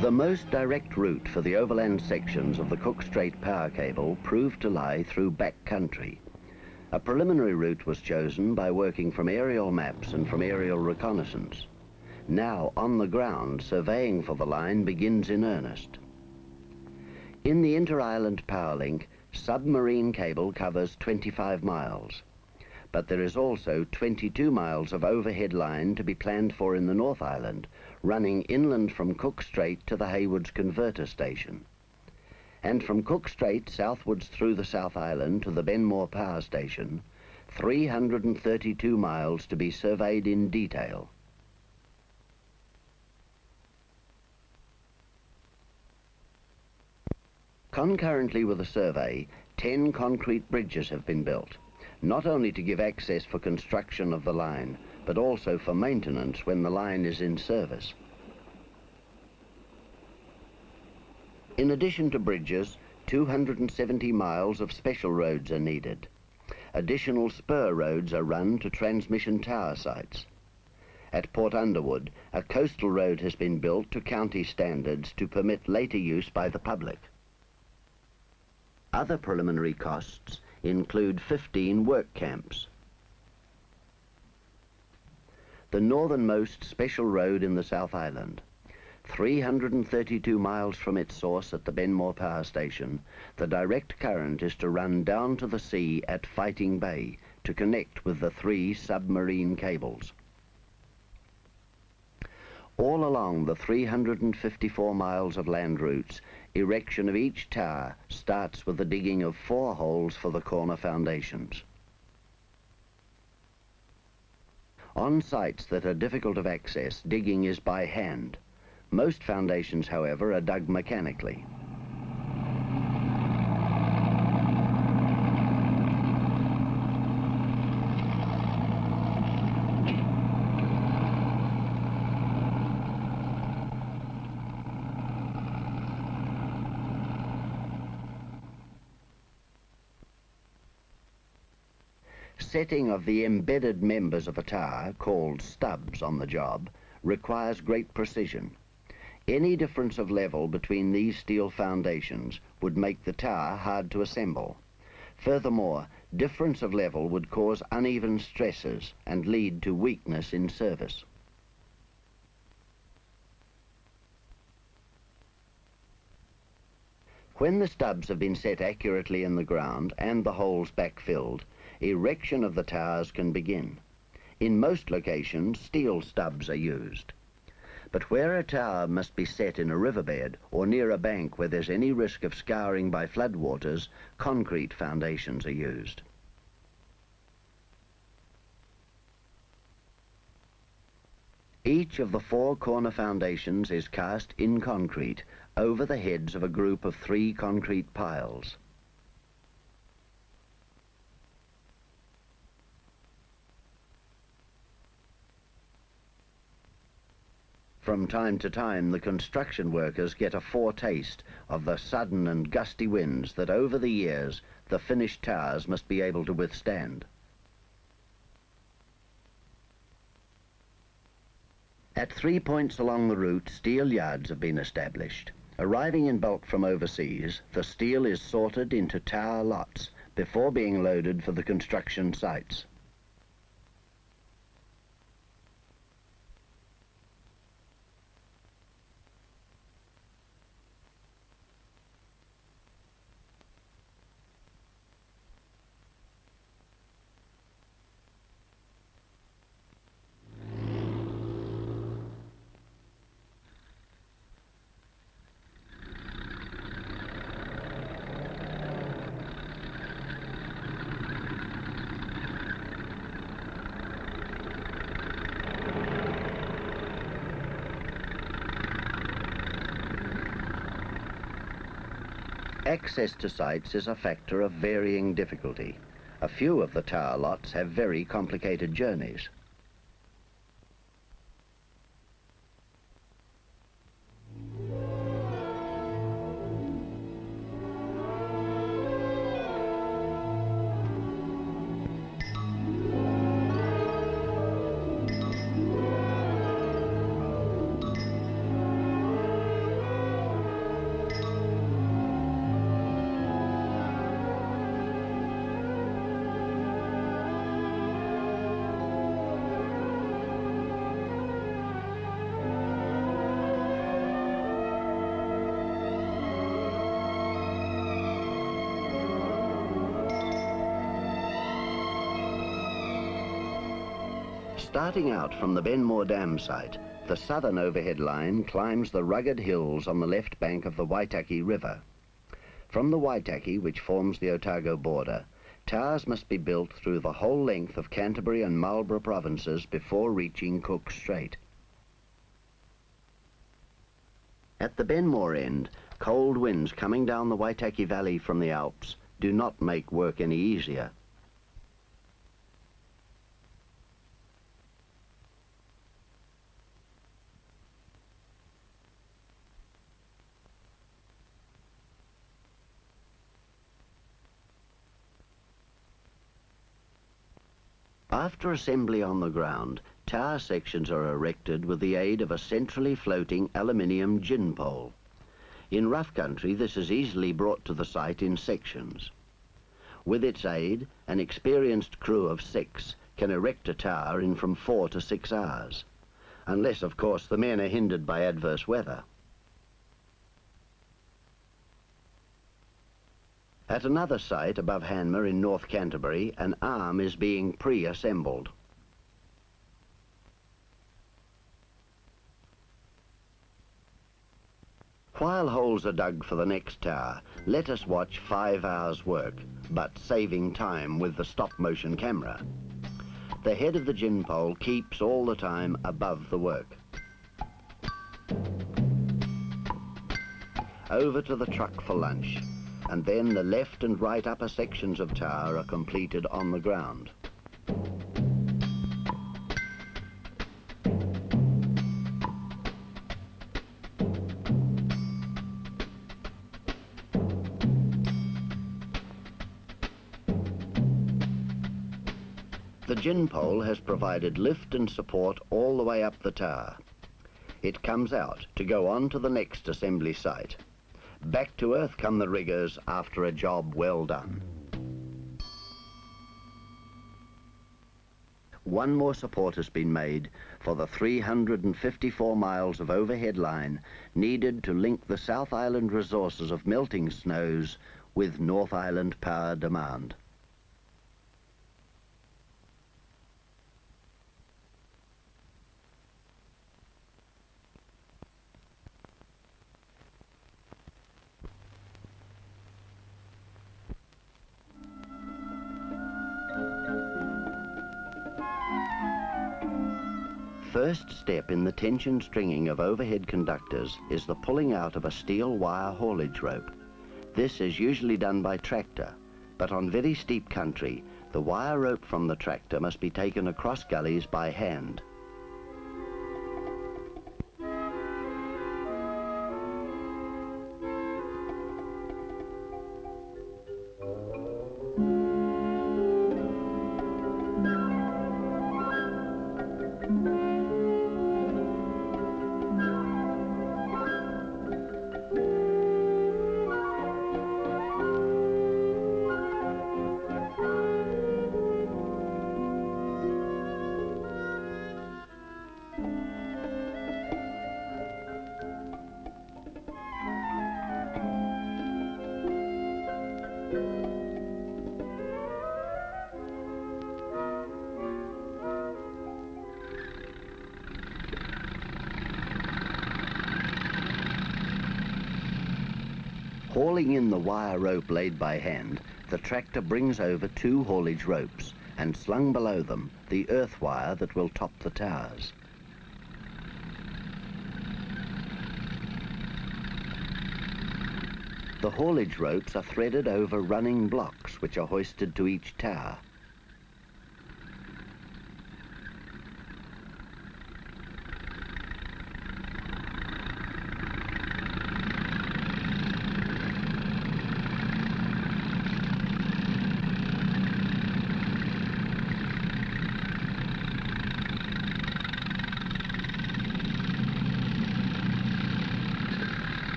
The most direct route for the overland sections of the Cook Strait power cable proved to lie through back country. A preliminary route was chosen by working from aerial maps and from aerial reconnaissance. Now, on the ground, surveying for the line begins in earnest. In the inter-island power link, submarine cable covers 25 miles. But there is also 22 miles of overhead line to be planned for in the North Island, running inland from Cook Strait to the Haywoods converter station. And from Cook Strait southwards through the South Island to the Benmore power station, 332 miles to be surveyed in detail. Concurrently with the survey, 10 concrete bridges have been built, not only to give access for construction of the line, but also for maintenance when the line is in service. In addition to bridges, 270 miles of special roads are needed. Additional spur roads are run to transmission tower sites. At Port Underwood, a coastal road has been built to county standards to permit later use by the public. Other preliminary costs include 15 work camps. The northernmost special road in the South Island, 332 miles from its source at the Benmore power station, the direct current is to run down to the sea at Fighting Bay to connect with the 3 submarine cables. All along the 354 miles of land routes, erection of each tower starts with the digging of 4 holes for the corner foundations. On sites that are difficult of access, digging is by hand. Most foundations, however, are dug mechanically. Setting of the embedded members of a tower, called stubs on the job, requires great precision. Any difference of level between these steel foundations would make the tower hard to assemble. Furthermore, difference of level would cause uneven stresses and lead to weakness in service. When the stubs have been set accurately in the ground and the holes backfilled, erection of the towers can begin. In most locations, steel stubs are used. But where a tower must be set in a riverbed or near a bank where there's any risk of scouring by floodwaters, concrete foundations are used. Each of the 4 corner foundations is cast in concrete over the heads of a group of 3 concrete piles. From time to time, the construction workers get a foretaste of the sudden and gusty winds that over the years the finished towers must be able to withstand. At 3 points along the route, steel yards have been established. Arriving in bulk from overseas, the steel is sorted into tower lots before being loaded for the construction sites. Access to sites is a factor of varying difficulty. A few of the tower lots have very complicated journeys. Starting out from the Benmore Dam site, the southern overhead line climbs the rugged hills on the left bank of the Waitaki River. From the Waitaki, which forms the Otago border, towers must be built through the whole length of Canterbury and Marlborough provinces before reaching Cook Strait. At the Benmore end, cold winds coming down the Waitaki Valley from the Alps do not make work any easier. After assembly on the ground, tower sections are erected with the aid of a centrally floating aluminium gin pole. In rough country, this is easily brought to the site in sections. With its aid, an experienced crew of 6 can erect a tower in from 4 to 6 hours, unless, of course, the men are hindered by adverse weather. At another site above Hanmer in North Canterbury, an arm is being pre-assembled. While holes are dug for the next tower, let us watch 5 hours' work, but saving time with the stop-motion camera. The head of the gin pole keeps all the time above the work. Over to the truck for lunch, and then the left and right upper sections of tower are completed on the ground. The gin pole has provided lift and support all the way up the tower. It comes out to go on to the next assembly site. Back to earth come the riggers after a job well done. One more support has been made for the 354 miles of overhead line needed to link the South Island resources of melting snows with North Island power demand. First step in the tension stringing of overhead conductors is the pulling out of a steel wire haulage rope. This is usually done by tractor, but on very steep country, the wire rope from the tractor must be taken across gullies by hand. Hauling in the wire rope laid by hand, the tractor brings over 2 haulage ropes and slung below them the earth wire that will top the towers. The haulage ropes are threaded over running blocks which are hoisted to each tower.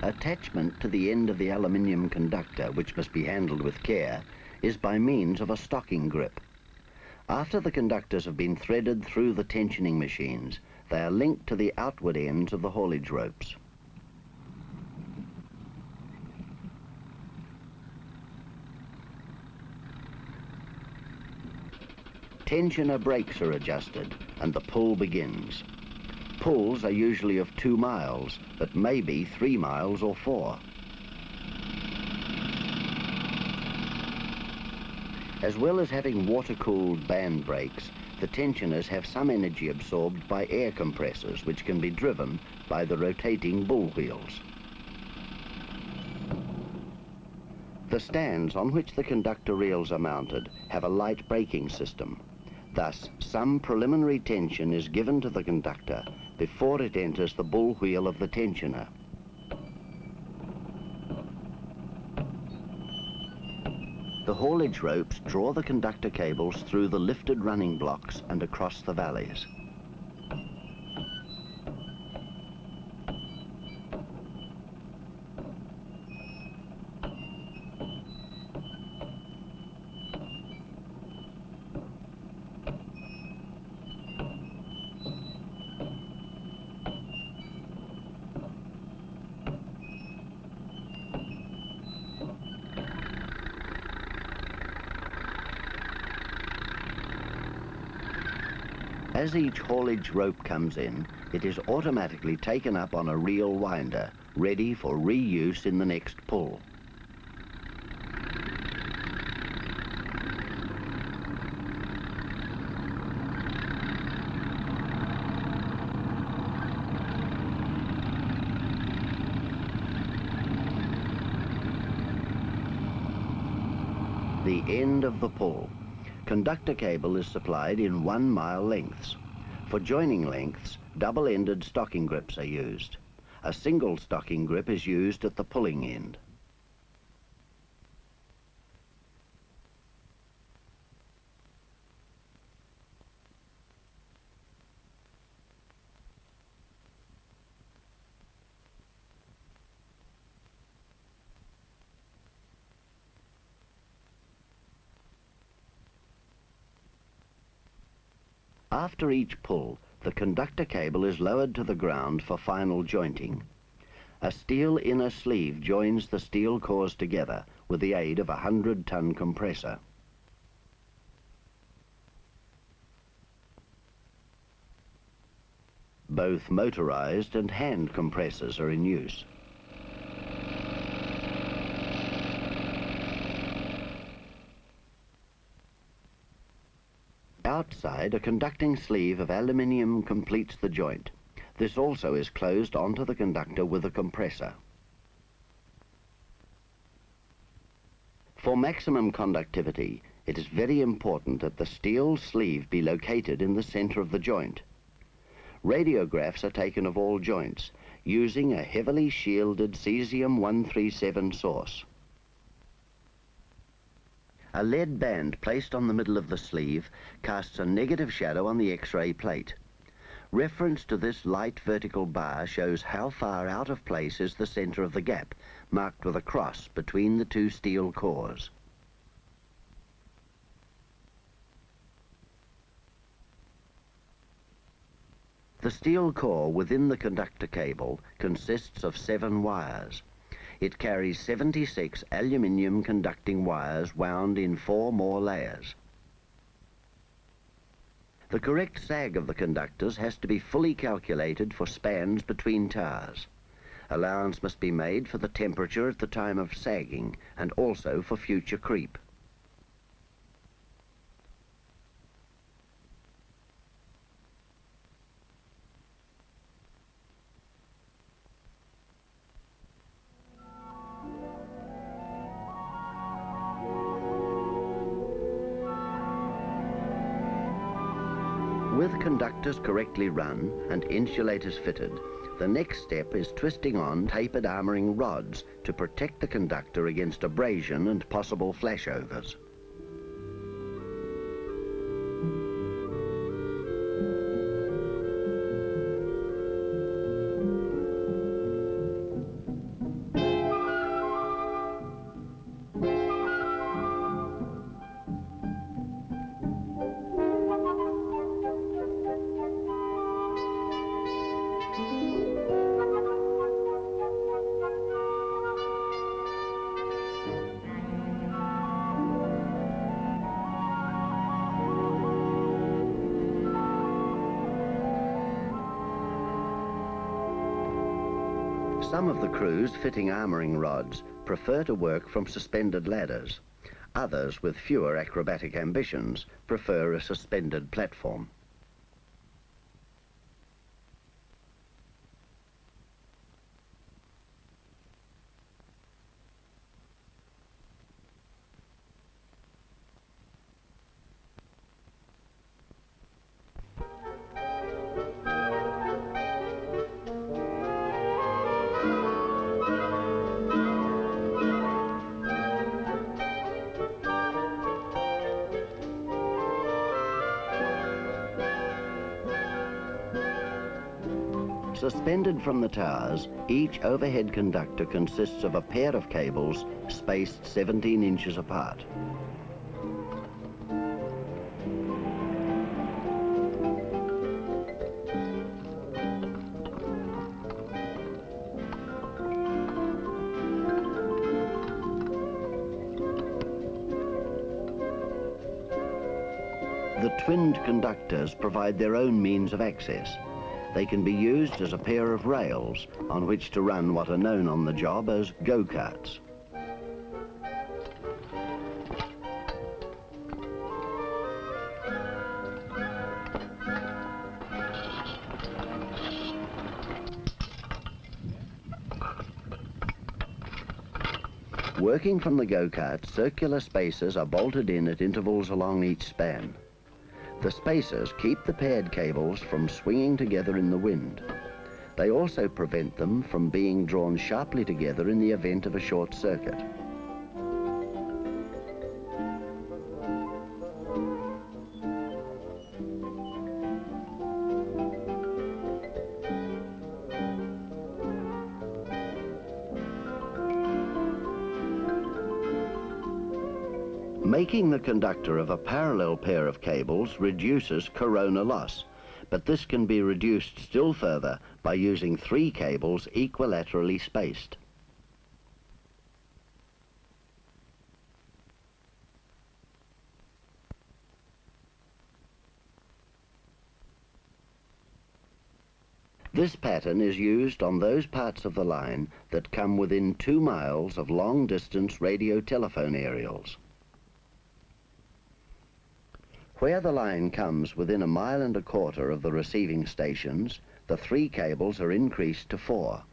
Attachment to the end of the aluminium conductor, which must be handled with care, is by means of a stocking grip. After the conductors have been threaded through the tensioning machines, they are linked to the outward ends of the haulage ropes. Tensioner brakes are adjusted and the pull begins. Pulls are usually of 2 miles, but maybe 3 miles or 4. As well as having water-cooled band brakes, the tensioners have some energy absorbed by air compressors, which can be driven by the rotating bull wheels. The stands on which the conductor reels are mounted have a light braking system. Thus, some preliminary tension is given to the conductor before it enters the bull wheel of the tensioner. The haulage ropes draw the conductor cables through the lifted running blocks and across the valleys. As each haulage rope comes in, it is automatically taken up on a reel winder, ready for reuse in the next pull. The end of the pull. Conductor cable is supplied in 1 mile lengths. For joining lengths, double-ended stocking grips are used. A single stocking grip is used at the pulling end. After each pull, the conductor cable is lowered to the ground for final jointing. A steel inner sleeve joins the steel cores together with the aid of a 100-ton compressor. Both motorized and hand compressors are in use. Outside, a conducting sleeve of aluminium completes the joint. This also is closed onto the conductor with a compressor. For maximum conductivity, it is very important that the steel sleeve be located in the center of the joint. Radiographs are taken of all joints using a heavily shielded cesium-137 source. A lead band placed on the middle of the sleeve casts a negative shadow on the X-ray plate. Reference to this light vertical bar shows how far out of place is the center of the gap, marked with a cross between the 2 steel cores. The steel core within the conductor cable consists of 7 wires. It carries 76 aluminium conducting wires wound in 4 more layers. The correct sag of the conductors has to be fully calculated for spans between towers. Allowance must be made for the temperature at the time of sagging and also for future creep. With conductors correctly run and insulators fitted, the next step is twisting on tapered armoring rods to protect the conductor against abrasion and possible flashovers. Some of the crews fitting armouring rods prefer to work from suspended ladders. Others, with fewer acrobatic ambitions, prefer a suspended platform. Suspended from the towers, each overhead conductor consists of a pair of cables spaced 17 inches apart. The twinned conductors provide their own means of access. They can be used as a pair of rails on which to run what are known on the job as go-karts. Working from the go-kart, circular spacers are bolted in at intervals along each span. The spacers keep the paired cables from swinging together in the wind. They also prevent them from being drawn sharply together in the event of a short circuit. Making the conductor of a parallel pair of cables reduces corona loss, but this can be reduced still further by using 3 cables equilaterally spaced. This pattern is used on those parts of the line that come within 2 miles of long-distance radio telephone aerials. Where the line comes within 1.25 miles of the receiving stations, the 3 cables are increased to 4.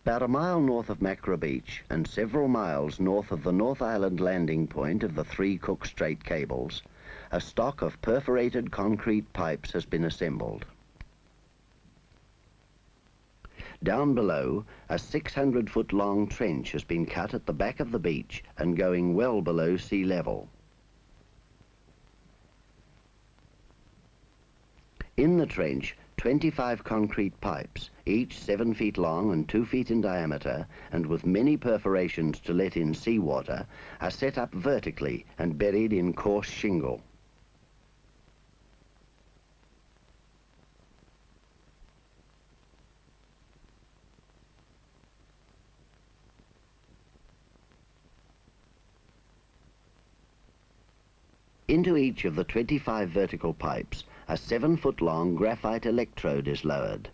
About 1 mile north of Macra Beach and several miles north of the North Island landing point of the 3 Cook Strait cables, a stock of perforated concrete pipes has been assembled. Down below, a 600-foot-long trench has been cut at the back of the beach and going well below sea level. In the trench, 25 concrete pipes, each 7 feet long and 2 feet in diameter, and with many perforations to let in seawater, are set up vertically and buried in coarse shingle. Into each of the 25 vertical pipes, a 7-foot-long graphite electrode is lowered.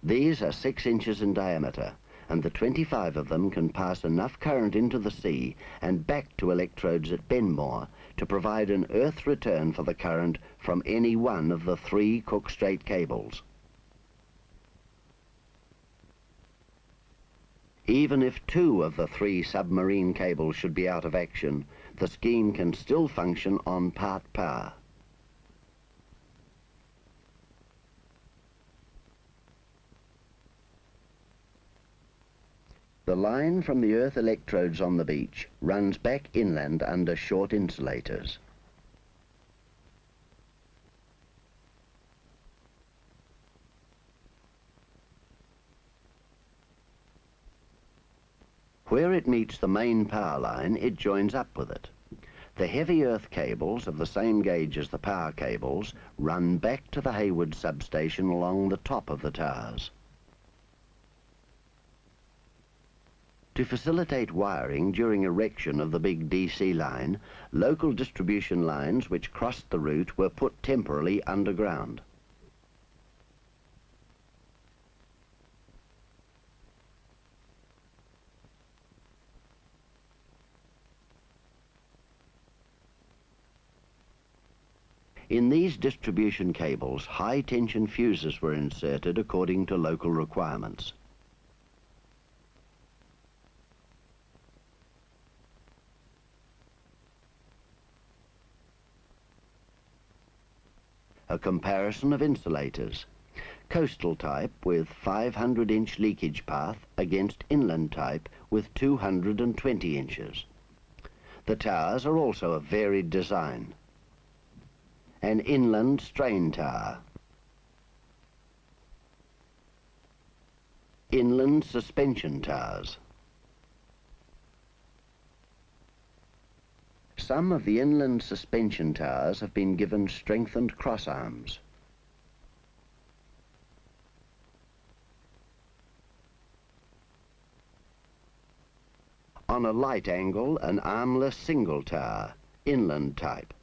These are 6 inches in diameter, and the 25 of them can pass enough current into the sea and back to electrodes at Benmore to provide an earth return for the current from any one of the 3 Cook Strait cables. Even if 2 of the 3 submarine cables should be out of action, the scheme can still function on part power. The line from the earth electrodes on the beach runs back inland under short insulators. Where it meets the main power line, it joins up with it. The heavy earth cables, of the same gauge as the power cables, run back to the Hayward substation along the top of the towers. To facilitate wiring during erection of the big DC line, local distribution lines which crossed the route were put temporarily underground. In these distribution cables, high-tension fuses were inserted according to local requirements. A comparison of insulators. Coastal type with 500-inch leakage path against inland type with 220 inches. The towers are also of varied design. An inland strain tower. Inland suspension towers. Some of the inland suspension towers have been given strengthened cross arms. On a light angle, an armless single tower, inland type.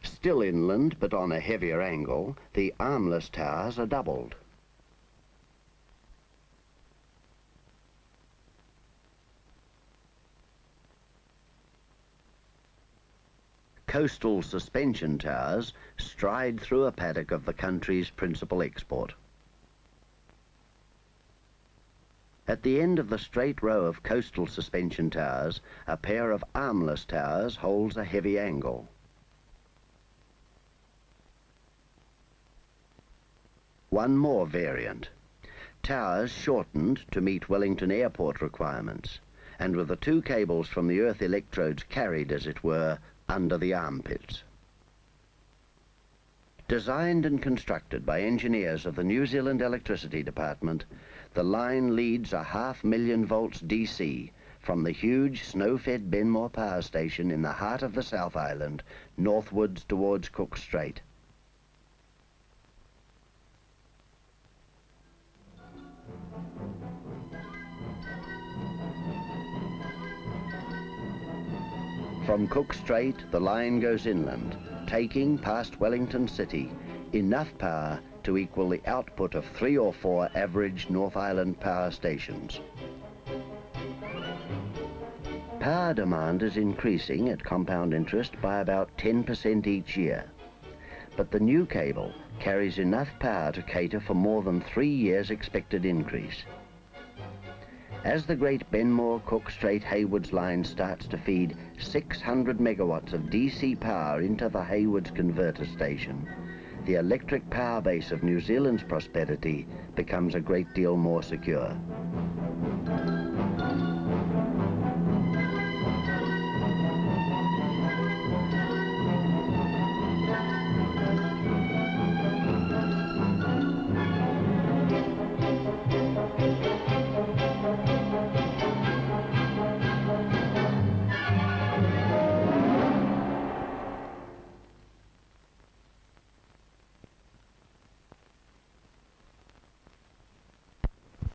Still inland, but on a heavier angle, the armless towers are doubled. Coastal suspension towers stride through a paddock of the country's principal export. At the end of the straight row of coastal suspension towers, a pair of armless towers holds a heavy angle. One more variant. Towers shortened to meet Wellington Airport requirements, and with the two cables from the earth electrodes carried, as it were, under the armpits. Designed and constructed by engineers of the New Zealand Electricity Department, the line leads a 500,000 volts DC from the huge snow-fed Benmore power station in the heart of the South Island, northwards towards Cook Strait. From Cook Strait, the line goes inland, taking, past Wellington City, enough power to equal the output of 3 or 4 average North Island power stations. Power demand is increasing at compound interest by about 10% each year, but the new cable carries enough power to cater for more than 3 years' expected increase. As the great Benmore Cook Strait Haywards line starts to feed 600 megawatts of DC power into the Haywards converter station, the electric power base of New Zealand's prosperity becomes a great deal more secure.